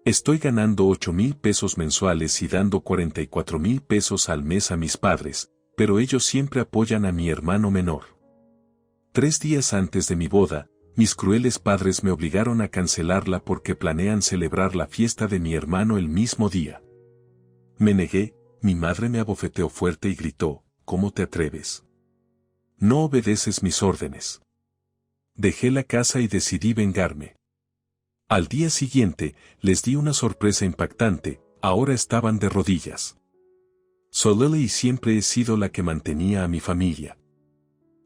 Estoy ganando 8,000 pesos mensuales y dando 44,000 pesos al mes a mis padres, pero ellos siempre apoyan a mi hermano menor. 3 días antes de mi boda, mis crueles padres me obligaron a cancelarla porque planean celebrar la fiesta de mi hermano el mismo día. Me negué, mi madre me abofeteó fuerte y gritó, ¿cómo te atreves? No obedeces mis órdenes. Dejé la casa y decidí vengarme. Al día siguiente, les di una sorpresa impactante, ahora estaban de rodillas. Soy Lily y siempre he sido la que mantenía a mi familia.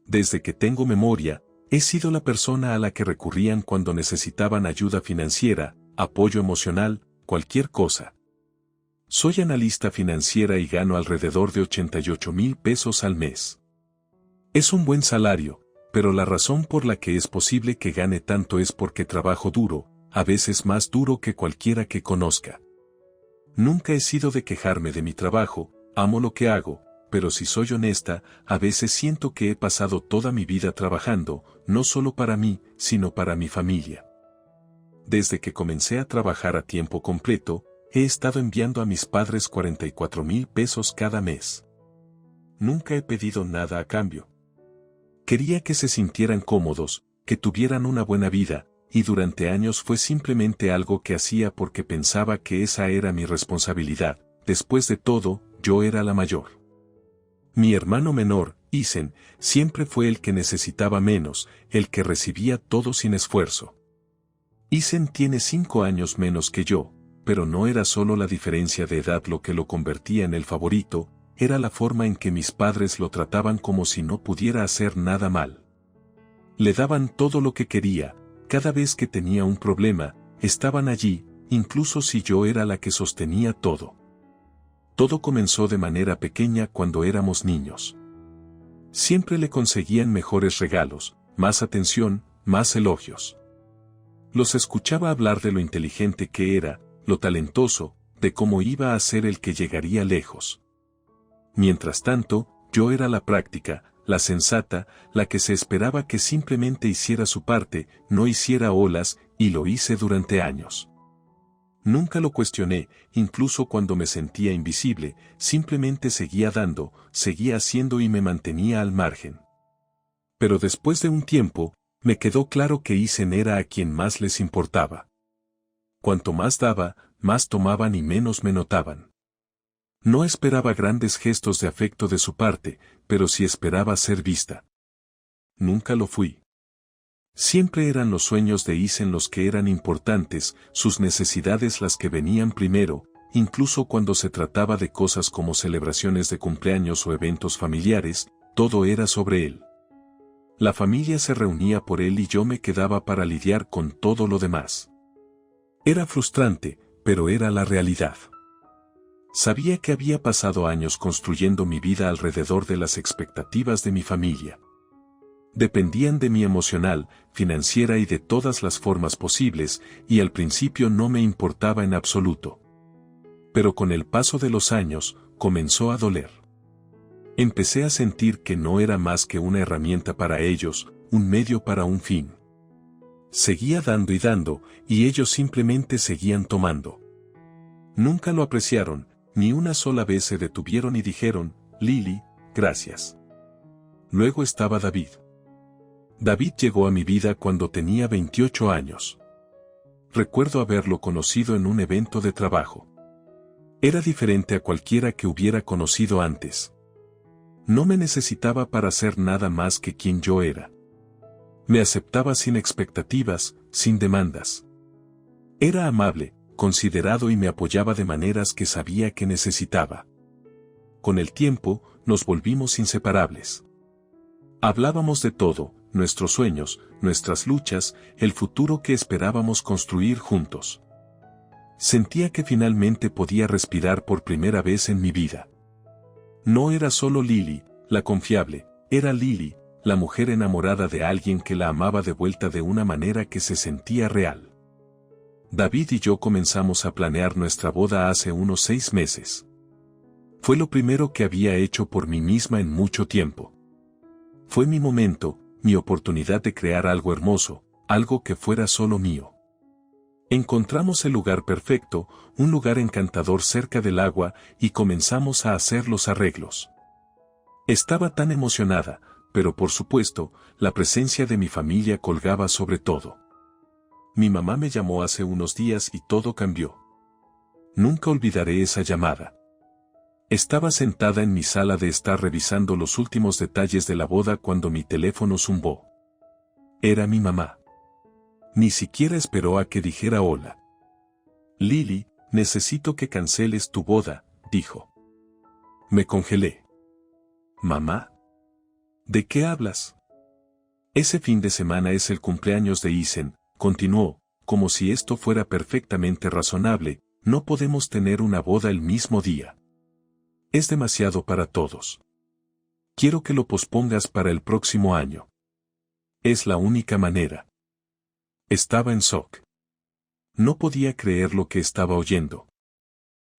Desde que tengo memoria, he sido la persona a la que recurrían cuando necesitaban ayuda financiera, apoyo emocional, cualquier cosa. Soy analista financiera y gano alrededor de 88,000 pesos al mes. Es un buen salario, pero la razón por la que es posible que gane tanto es porque trabajo duro, a veces más duro que cualquiera que conozca. Nunca he sido de quejarme de mi trabajo, amo lo que hago, pero si soy honesta, a veces siento que he pasado toda mi vida trabajando, no solo para mí, sino para mi familia. Desde que comencé a trabajar a tiempo completo, he estado enviando a mis padres 44,000 pesos cada mes. Nunca he pedido nada a cambio. Quería que se sintieran cómodos, que tuvieran una buena vida, y durante años fue simplemente algo que hacía porque pensaba que esa era mi responsabilidad. Después de todo, yo era la mayor. Mi hermano menor, Isen, siempre fue el que necesitaba menos, el que recibía todo sin esfuerzo. Isen tiene 5 años menos que yo, pero no era solo la diferencia de edad lo que lo convertía en el favorito, era la forma en que mis padres lo trataban como si no pudiera hacer nada mal. Le daban todo lo que quería, cada vez que tenía un problema, estaban allí, incluso si yo era la que sostenía todo. Todo comenzó de manera pequeña cuando éramos niños. Siempre le conseguían mejores regalos, más atención, más elogios. Los escuchaba hablar de lo inteligente que era, lo talentoso, de cómo iba a ser el que llegaría lejos. Mientras tanto, yo era la práctica, la sensata, la que se esperaba que simplemente hiciera su parte, no hiciera olas, y lo hice durante años. Nunca lo cuestioné, incluso cuando me sentía invisible, simplemente seguía dando, seguía haciendo y me mantenía al margen. Pero después de un tiempo, me quedó claro que Isen era a quien más les importaba. Cuanto más daba, más tomaban y menos me notaban. No esperaba grandes gestos de afecto de su parte, pero sí esperaba ser vista. Nunca lo fui. Siempre eran los sueños de Isen los que eran importantes, sus necesidades las que venían primero, incluso cuando se trataba de cosas como celebraciones de cumpleaños o eventos familiares, todo era sobre él. La familia se reunía por él y yo me quedaba para lidiar con todo lo demás. Era frustrante, pero era la realidad. Sabía que había pasado años construyendo mi vida alrededor de las expectativas de mi familia. Dependían de mí emocional, financiera y de todas las formas posibles, y al principio no me importaba en absoluto. Pero con el paso de los años, comenzó a doler. Empecé a sentir que no era más que una herramienta para ellos, un medio para un fin. Seguía dando y ellos simplemente seguían tomando. Nunca lo apreciaron, ni una sola vez se detuvieron y dijeron, Lily, gracias. Luego estaba David. David llegó a mi vida cuando tenía 28 años. Recuerdo haberlo conocido en un evento de trabajo. Era diferente a cualquiera que hubiera conocido antes. No me necesitaba para ser nada más que quien yo era. Me aceptaba sin expectativas, sin demandas. Era amable, considerado y me apoyaba de maneras que sabía que necesitaba. Con el tiempo, nos volvimos inseparables. Hablábamos de todo, nuestros sueños, nuestras luchas, el futuro que esperábamos construir juntos. Sentía que finalmente podía respirar por primera vez en mi vida. No era solo Lily, la confiable, era Lily, la mujer enamorada de alguien que la amaba de vuelta de una manera que se sentía real. David y yo comenzamos a planear nuestra boda hace unos 6 meses. Fue lo primero que había hecho por mí misma en mucho tiempo. Fue mi momento, mi oportunidad de crear algo hermoso, algo que fuera solo mío. Encontramos el lugar perfecto, un lugar encantador cerca del agua, y comenzamos a hacer los arreglos. Estaba tan emocionada, pero por supuesto, la presencia de mi familia colgaba sobre todo. Mi mamá me llamó hace unos días y todo cambió. Nunca olvidaré esa llamada. Estaba sentada en mi sala de estar revisando los últimos detalles de la boda cuando mi teléfono zumbó. Era mi mamá. Ni siquiera esperó a que dijera hola. Lily, necesito que canceles tu boda, dijo. Me congelé. ¿Mamá? ¿De qué hablas? Ese fin de semana es el cumpleaños de Isen, continuó, como si esto fuera perfectamente razonable, no podemos tener una boda el mismo día. Es demasiado para todos. Quiero que lo pospongas para el próximo año. Es la única manera. Estaba en shock. No podía creer lo que estaba oyendo.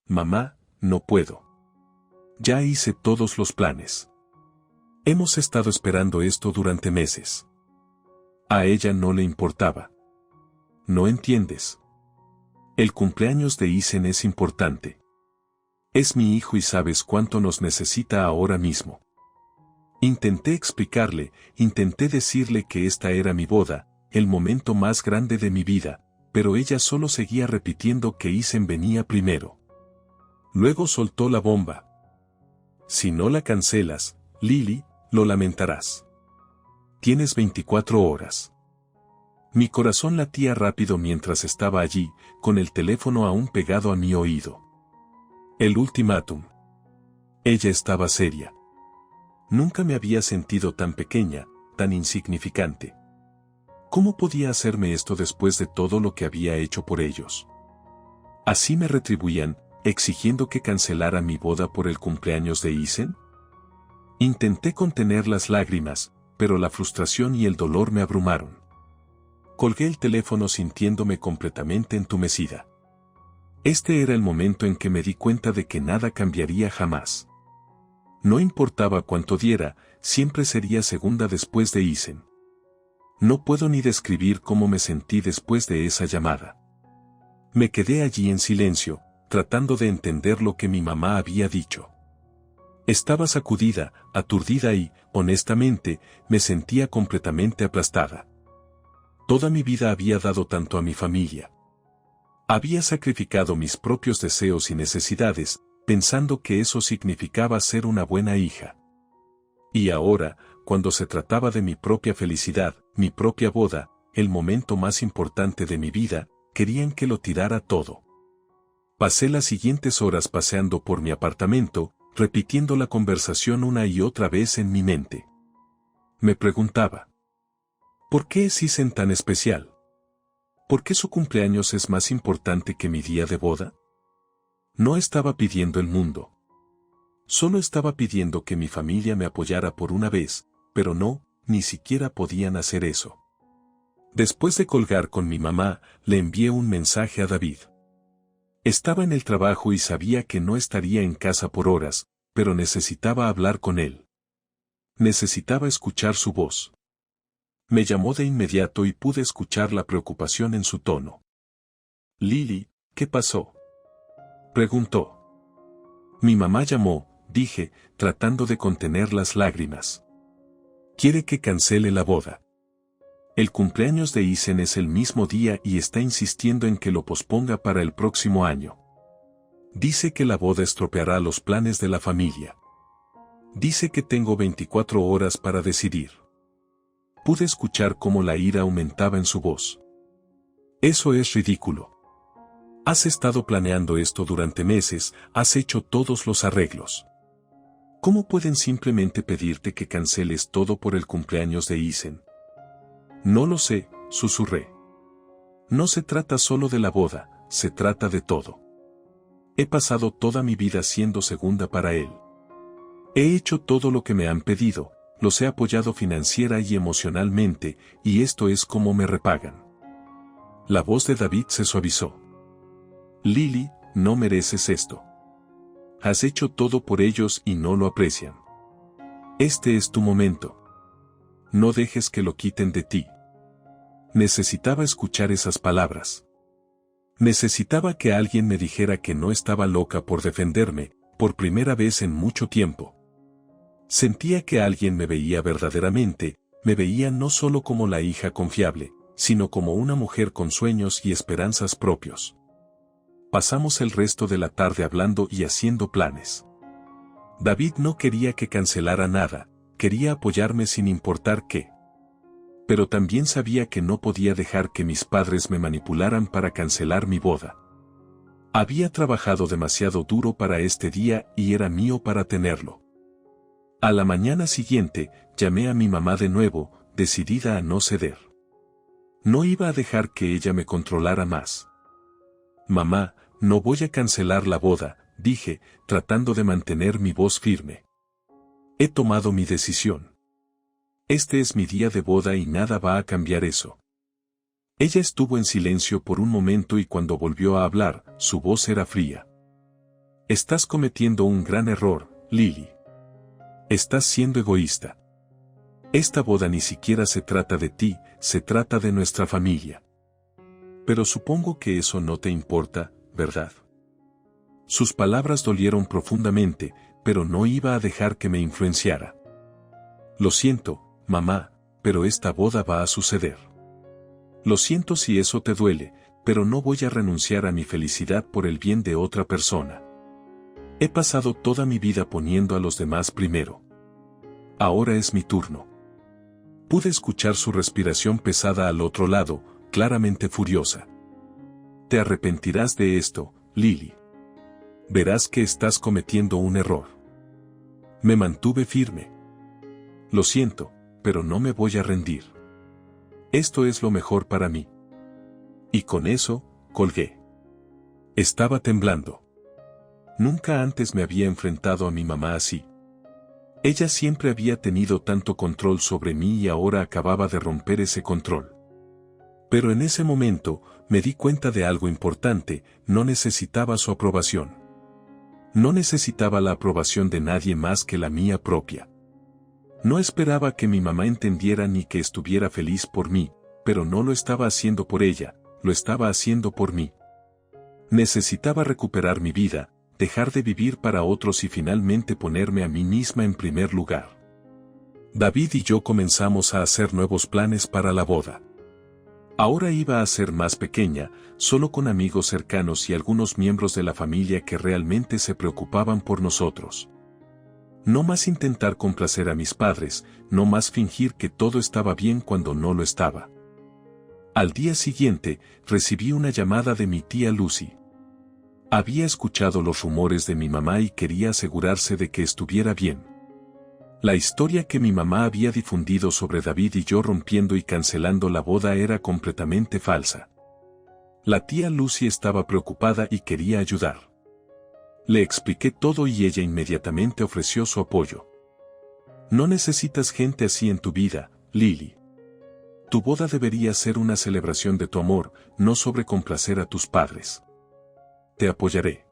Mamá, no puedo. Ya hice todos los planes. Hemos estado esperando esto durante meses. A ella no le importaba. No entiendes. El cumpleaños de Isen es importante. Es mi hijo y sabes cuánto nos necesita ahora mismo. Intenté explicarle, intenté decirle que esta era mi boda, el momento más grande de mi vida, pero ella solo seguía repitiendo que Isen venía primero. Luego soltó la bomba. Si no la cancelas, Lily, lo lamentarás. Tienes 24 horas. Mi corazón latía rápido mientras estaba allí, con el teléfono aún pegado a mi oído. El ultimátum. Ella estaba seria. Nunca me había sentido tan pequeña, tan insignificante. ¿Cómo podía hacerme esto después de todo lo que había hecho por ellos? ¿Así me retribuían, exigiendo que cancelara mi boda por el cumpleaños de Isen? Intenté contener las lágrimas, pero la frustración y el dolor me abrumaron. Colgué el teléfono sintiéndome completamente entumecida. Este era el momento en que me di cuenta de que nada cambiaría jamás. No importaba cuánto diera, siempre sería segunda después de Isen. No puedo ni describir cómo me sentí después de esa llamada. Me quedé allí en silencio, tratando de entender lo que mi mamá había dicho. Estaba sacudida, aturdida y, honestamente, me sentía completamente aplastada. Toda mi vida había dado tanto a mi familia. Había sacrificado mis propios deseos y necesidades, pensando que eso significaba ser una buena hija. Y ahora, cuando se trataba de mi propia felicidad, mi propia boda, el momento más importante de mi vida, querían que lo tirara todo. Pasé las siguientes horas paseando por mi apartamento, repitiendo la conversación una y otra vez en mi mente. Me preguntaba, ¿por qué es Isen tan especial? ¿Por qué su cumpleaños es más importante que mi día de boda? No estaba pidiendo el mundo. Solo estaba pidiendo que mi familia me apoyara por una vez, pero no, ni siquiera podían hacer eso. Después de colgar con mi mamá, le envié un mensaje a David. Estaba en el trabajo y sabía que no estaría en casa por horas, pero necesitaba hablar con él. Necesitaba escuchar su voz. Me llamó de inmediato y pude escuchar la preocupación en su tono. Lily, ¿qué pasó? Preguntó. Mi mamá llamó, dije, tratando de contener las lágrimas. Quiere que cancele la boda. El cumpleaños de Isen es el mismo día y está insistiendo en que lo posponga para el próximo año. Dice que la boda estropeará los planes de la familia. Dice que tengo 24 horas para decidir. Pude escuchar cómo la ira aumentaba en su voz. Eso es ridículo. Has estado planeando esto durante meses, has hecho todos los arreglos. ¿Cómo pueden simplemente pedirte que canceles todo por el cumpleaños de Isen? No lo sé, susurré. No se trata solo de la boda, se trata de todo. He pasado toda mi vida siendo segunda para él. He hecho todo lo que me han pedido, los he apoyado financiera y emocionalmente, y esto es como me repagan. La voz de David se suavizó. Lily, no mereces esto. Has hecho todo por ellos y no lo aprecian. Este es tu momento. No dejes que lo quiten de ti. Necesitaba escuchar esas palabras. Necesitaba que alguien me dijera que no estaba loca por defenderme, por primera vez en mucho tiempo. Sentía que alguien me veía verdaderamente, me veía no solo como la hija confiable, sino como una mujer con sueños y esperanzas propios. Pasamos el resto de la tarde hablando y haciendo planes. David no quería que cancelara nada, quería apoyarme sin importar qué. Pero también sabía que no podía dejar que mis padres me manipularan para cancelar mi boda. Había trabajado demasiado duro para este día y era mío para tenerlo. A la mañana siguiente, llamé a mi mamá de nuevo, decidida a no ceder. No iba a dejar que ella me controlara más. Mamá, no voy a cancelar la boda, dije, tratando de mantener mi voz firme. He tomado mi decisión. Este es mi día de boda y nada va a cambiar eso. Ella estuvo en silencio por un momento y cuando volvió a hablar, su voz era fría. Estás cometiendo un gran error, Lily. Estás siendo egoísta. Esta boda ni siquiera se trata de ti, se trata de nuestra familia. Pero supongo que eso no te importa, ¿verdad? Sus palabras dolieron profundamente, pero no iba a dejar que me influenciara. Lo siento, mamá, pero esta boda va a suceder. Lo siento si eso te duele, pero no voy a renunciar a mi felicidad por el bien de otra persona. He pasado toda mi vida poniendo a los demás primero. Ahora es mi turno. Pude escuchar su respiración pesada al otro lado, claramente furiosa. Te arrepentirás de esto, Lily. Verás que estás cometiendo un error. Me mantuve firme. Lo siento, pero no me voy a rendir. Esto es lo mejor para mí. Y con eso, colgué. Estaba temblando. Nunca antes me había enfrentado a mi mamá así. Ella siempre había tenido tanto control sobre mí y ahora acababa de romper ese control. Pero en ese momento, me di cuenta de algo importante, no necesitaba su aprobación. No necesitaba la aprobación de nadie más que la mía propia. No esperaba que mi mamá entendiera ni que estuviera feliz por mí, pero no lo estaba haciendo por ella, lo estaba haciendo por mí. Necesitaba recuperar mi vida, dejar de vivir para otros y finalmente ponerme a mí misma en primer lugar. David y yo comenzamos a hacer nuevos planes para la boda. Ahora iba a ser más pequeña, solo con amigos cercanos y algunos miembros de la familia que realmente se preocupaban por nosotros. No más intentar complacer a mis padres, no más fingir que todo estaba bien cuando no lo estaba. Al día siguiente, recibí una llamada de mi tía Lucy. Había escuchado los rumores de mi mamá y quería asegurarse de que estuviera bien. La historia que mi mamá había difundido sobre David y yo rompiendo y cancelando la boda era completamente falsa. La tía Lucy estaba preocupada y quería ayudar. Le expliqué todo y ella inmediatamente ofreció su apoyo. No necesitas gente así en tu vida, Lily. Tu boda debería ser una celebración de tu amor, no sobrecomplacer a tus padres. Te apoyaré.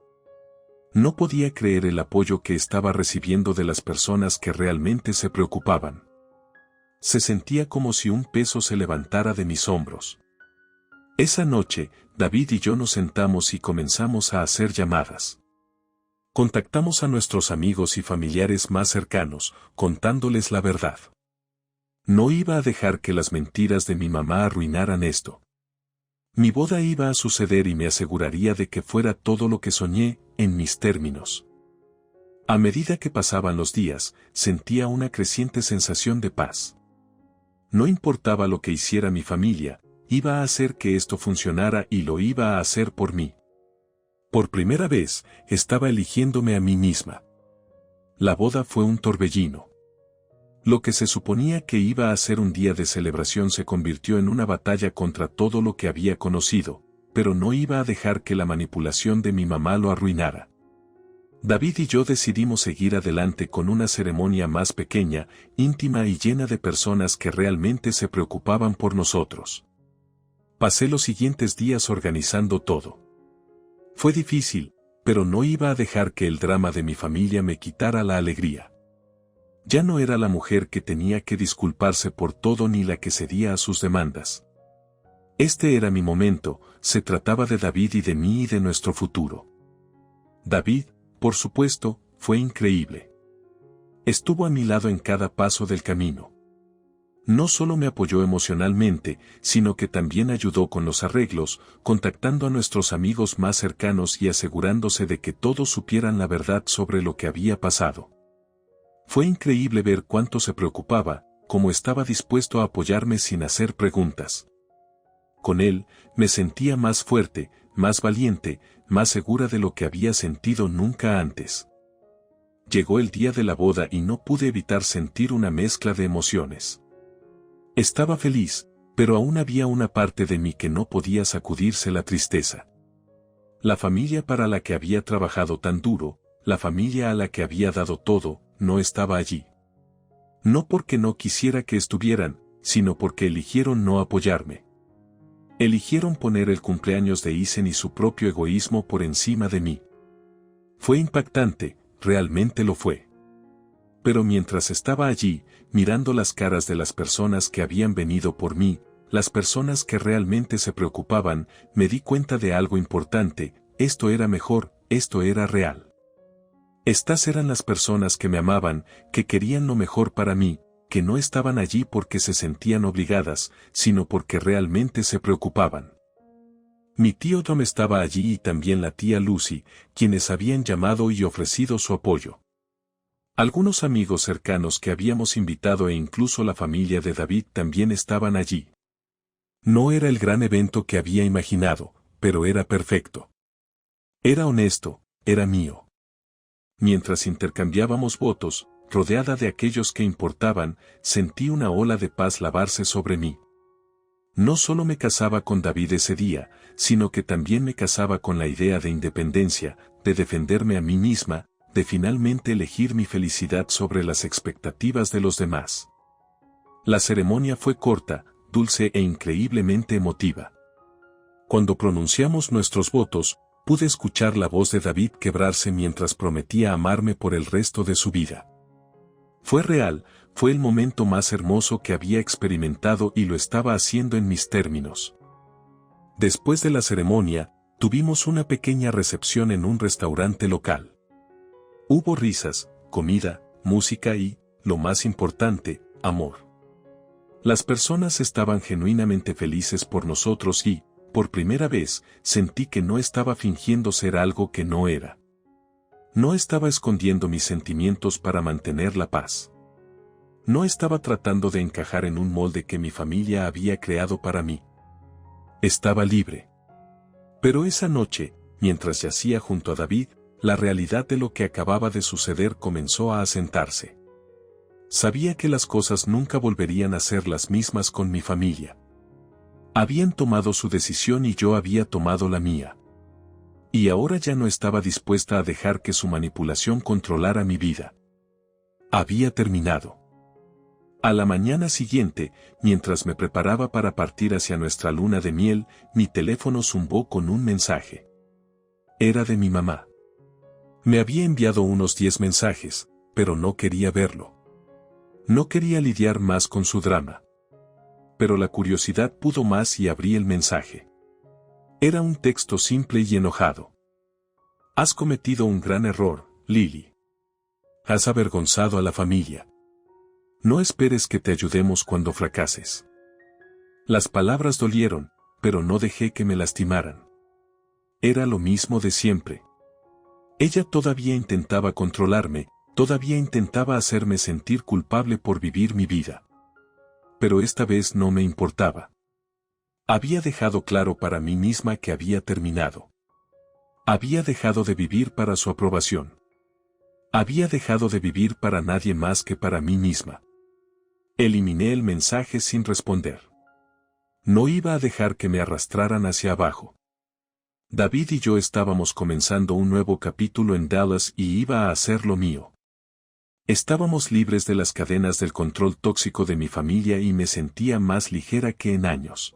No podía creer el apoyo que estaba recibiendo de las personas que realmente se preocupaban. Se sentía como si un peso se levantara de mis hombros. Esa noche, David y yo nos sentamos y comenzamos a hacer llamadas. Contactamos a nuestros amigos y familiares más cercanos, contándoles la verdad. No iba a dejar que las mentiras de mi mamá arruinaran esto. Mi boda iba a suceder y me aseguraría de que fuera todo lo que soñé, en mis términos. A medida que pasaban los días, sentía una creciente sensación de paz. No importaba lo que hiciera mi familia, iba a hacer que esto funcionara y lo iba a hacer por mí. Por primera vez, estaba eligiéndome a mí misma. La boda fue un torbellino. Lo que se suponía que iba a ser un día de celebración se convirtió en una batalla contra todo lo que había conocido, pero no iba a dejar que la manipulación de mi mamá lo arruinara. David y yo decidimos seguir adelante con una ceremonia más pequeña, íntima y llena de personas que realmente se preocupaban por nosotros. Pasé los siguientes días organizando todo. Fue difícil, pero no iba a dejar que el drama de mi familia me quitara la alegría. Ya no era la mujer que tenía que disculparse por todo ni la que cedía a sus demandas. Este era mi momento, se trataba de David y de mí y de nuestro futuro. David, por supuesto, fue increíble. Estuvo a mi lado en cada paso del camino. No solo me apoyó emocionalmente, sino que también ayudó con los arreglos, contactando a nuestros amigos más cercanos y asegurándose de que todos supieran la verdad sobre lo que había pasado. Fue increíble ver cuánto se preocupaba, cómo estaba dispuesto a apoyarme sin hacer preguntas. Con él, me sentía más fuerte, más valiente, más segura de lo que había sentido nunca antes. Llegó el día de la boda y no pude evitar sentir una mezcla de emociones. Estaba feliz, pero aún había una parte de mí que no podía sacudirse la tristeza. La familia para la que había trabajado tan duro, la familia a la que había dado todo, no estaba allí. No porque no quisiera que estuvieran, sino porque eligieron no apoyarme. Eligieron poner el cumpleaños de Isen y su propio egoísmo por encima de mí. Fue impactante, realmente lo fue. Pero mientras estaba allí, mirando las caras de las personas que habían venido por mí, las personas que realmente se preocupaban, me di cuenta de algo importante: esto era mejor, esto era real. Estas eran las personas que me amaban, que querían lo mejor para mí, que no estaban allí porque se sentían obligadas, sino porque realmente se preocupaban. Mi tío Tom estaba allí y también la tía Lucy, quienes habían llamado y ofrecido su apoyo. Algunos amigos cercanos que habíamos invitado e incluso la familia de David también estaban allí. No era el gran evento que había imaginado, pero era perfecto. Era honesto, era mío. Mientras intercambiábamos votos, rodeada de aquellos que importaban, sentí una ola de paz lavarse sobre mí. No solo me casaba con David ese día, sino que también me casaba con la idea de independencia, de defenderme a mí misma, de finalmente elegir mi felicidad sobre las expectativas de los demás. La ceremonia fue corta, dulce e increíblemente emotiva. Cuando pronunciamos nuestros votos, pude escuchar la voz de David quebrarse mientras prometía amarme por el resto de su vida. Fue real, fue el momento más hermoso que había experimentado y lo estaba haciendo en mis términos. Después de la ceremonia, tuvimos una pequeña recepción en un restaurante local. Hubo risas, comida, música y, lo más importante, amor. Las personas estaban genuinamente felices por nosotros y, por primera vez, sentí que no estaba fingiendo ser algo que no era. No estaba escondiendo mis sentimientos para mantener la paz. No estaba tratando de encajar en un molde que mi familia había creado para mí. Estaba libre. Pero esa noche, mientras yacía junto a David, la realidad de lo que acababa de suceder comenzó a asentarse. Sabía que las cosas nunca volverían a ser las mismas con mi familia. Habían tomado su decisión y yo había tomado la mía. Y ahora ya no estaba dispuesta a dejar que su manipulación controlara mi vida. Había terminado. A la mañana siguiente, mientras me preparaba para partir hacia nuestra luna de miel, mi teléfono zumbó con un mensaje. Era de mi mamá. Me había enviado unos 10 mensajes, pero no quería verlo. No quería lidiar más con su drama. Pero la curiosidad pudo más y abrí el mensaje. Era un texto simple y enojado. Has cometido un gran error, Lily. Has avergonzado a la familia. No esperes que te ayudemos cuando fracases. Las palabras dolieron, pero no dejé que me lastimaran. Era lo mismo de siempre. Ella todavía intentaba controlarme, todavía intentaba hacerme sentir culpable por vivir mi vida. Pero esta vez no me importaba. Había dejado claro para mí misma que había terminado. Había dejado de vivir para su aprobación. Había dejado de vivir para nadie más que para mí misma. Eliminé el mensaje sin responder. No iba a dejar que me arrastraran hacia abajo. David y yo estábamos comenzando un nuevo capítulo en Dallas y iba a hacer lo mío. Estábamos libres de las cadenas del control tóxico de mi familia y me sentía más ligera que en años.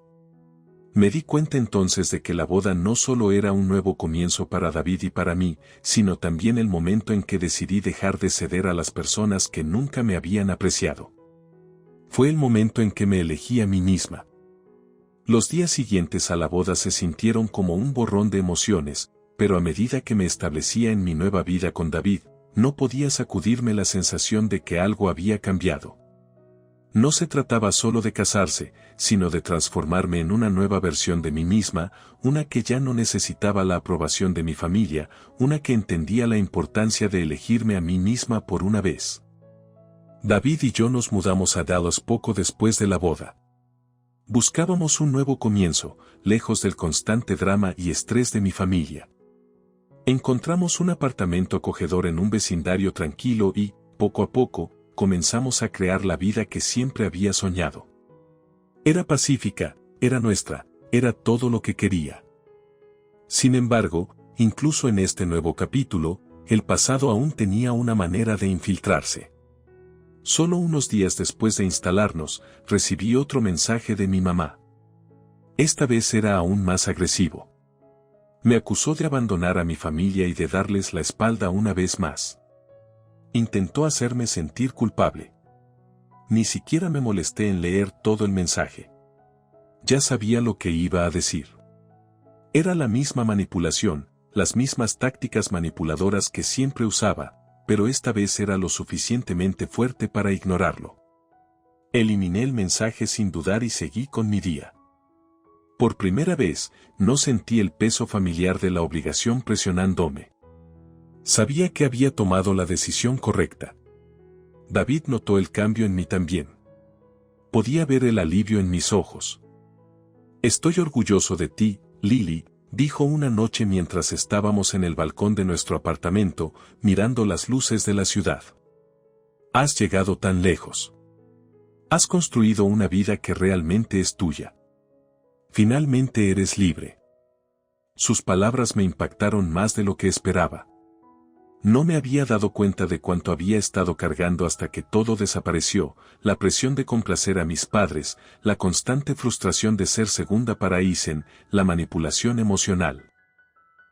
Me di cuenta entonces de que la boda no solo era un nuevo comienzo para David y para mí, sino también el momento en que decidí dejar de ceder a las personas que nunca me habían apreciado. Fue el momento en que me elegí a mí misma. Los días siguientes a la boda se sintieron como un borrón de emociones, pero a medida que me establecía en mi nueva vida con David, no podía sacudirme la sensación de que algo había cambiado. No se trataba solo de casarse, sino de transformarme en una nueva versión de mí misma, una que ya no necesitaba la aprobación de mi familia, una que entendía la importancia de elegirme a mí misma por una vez. David y yo nos mudamos a Dallas poco después de la boda. Buscábamos un nuevo comienzo, lejos del constante drama y estrés de mi familia. Encontramos un apartamento acogedor en un vecindario tranquilo y, poco a poco, comenzamos a crear la vida que siempre había soñado. Era pacífica, era nuestra, era todo lo que quería. Sin embargo, incluso en este nuevo capítulo, el pasado aún tenía una manera de infiltrarse. Solo unos días después de instalarnos, recibí otro mensaje de mi mamá. Esta vez era aún más agresivo. Me acusó de abandonar a mi familia y de darles la espalda una vez más. Intentó hacerme sentir culpable. Ni siquiera me molesté en leer todo el mensaje. Ya sabía lo que iba a decir. Era la misma manipulación, las mismas tácticas manipuladoras que siempre usaba, pero esta vez era lo suficientemente fuerte para ignorarlo. Eliminé el mensaje sin dudar y seguí con mi día. Por primera vez, no sentí el peso familiar de la obligación presionándome. Sabía que había tomado la decisión correcta. David notó el cambio en mí también. Podía ver el alivio en mis ojos. Estoy orgulloso de ti, Lily, dijo una noche mientras estábamos en el balcón de nuestro apartamento, mirando las luces de la ciudad. Has llegado tan lejos. Has construido una vida que realmente es tuya. Finalmente eres libre. Sus palabras me impactaron más de lo que esperaba. No me había dado cuenta de cuánto había estado cargando hasta que todo desapareció, la presión de complacer a mis padres, la constante frustración de ser segunda para Aizen, la manipulación emocional.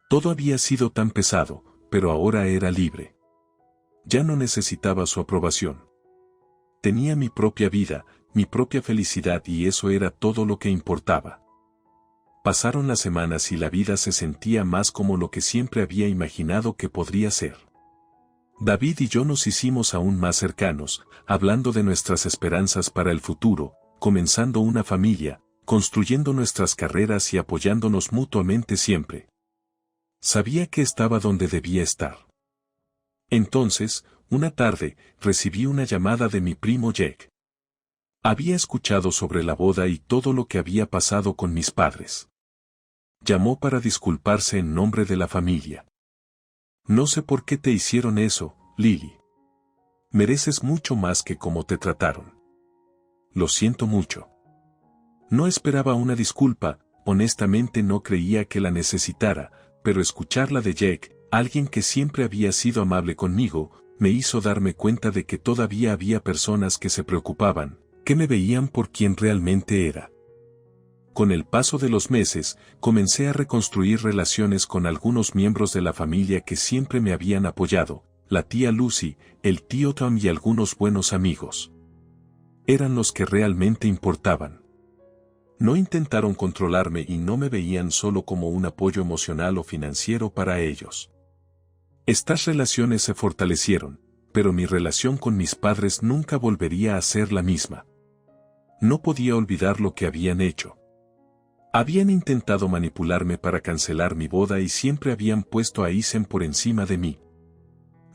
Todo había sido tan pesado, pero ahora era libre. Ya no necesitaba su aprobación. Tenía mi propia vida, mi propia felicidad y eso era todo lo que importaba. Pasaron las semanas y la vida se sentía más como lo que siempre había imaginado que podría ser. David y yo nos hicimos aún más cercanos, hablando de nuestras esperanzas para el futuro, comenzando una familia, construyendo nuestras carreras y apoyándonos mutuamente siempre. Sabía que estaba donde debía estar. Entonces, una tarde, recibí una llamada de mi primo Jake. Había escuchado sobre la boda y todo lo que había pasado con mis padres. Llamó para disculparse en nombre de la familia. No sé por qué te hicieron eso, Lily. Mereces mucho más que cómo te trataron. Lo siento mucho. No esperaba una disculpa, honestamente no creía que la necesitara, pero escucharla de Jake, alguien que siempre había sido amable conmigo, me hizo darme cuenta de que todavía había personas que se preocupaban, que me veían por quien realmente era. Con el paso de los meses, comencé a reconstruir relaciones con algunos miembros de la familia que siempre me habían apoyado, la tía Lucy, el tío Tom y algunos buenos amigos. Eran los que realmente importaban. No intentaron controlarme y no me veían solo como un apoyo emocional o financiero para ellos. Estas relaciones se fortalecieron, pero mi relación con mis padres nunca volvería a ser la misma. No podía olvidar lo que habían hecho. Habían intentado manipularme para cancelar mi boda y siempre habían puesto a Aizen por encima de mí.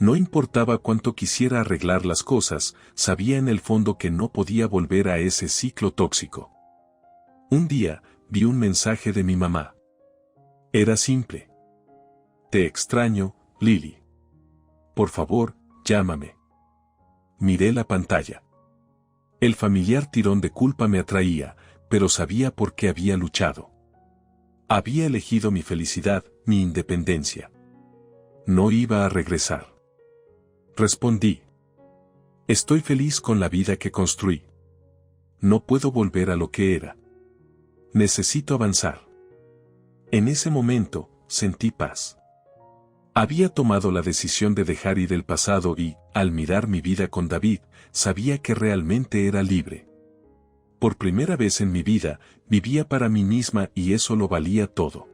No importaba cuánto quisiera arreglar las cosas, sabía en el fondo que no podía volver a ese ciclo tóxico. Un día, vi un mensaje de mi mamá. Era simple. Te extraño, Lily. Por favor, llámame. Miré la pantalla. El familiar tirón de culpa me atraía, pero sabía por qué había luchado. Había elegido mi felicidad, mi independencia. No iba a regresar. Respondí. Estoy feliz con la vida que construí. No puedo volver a lo que era. Necesito avanzar. En ese momento, sentí paz. Había tomado la decisión de dejar ir el pasado y, al mirar mi vida con David, sabía que realmente era libre. Por primera vez en mi vida, vivía para mí misma y eso lo valía todo.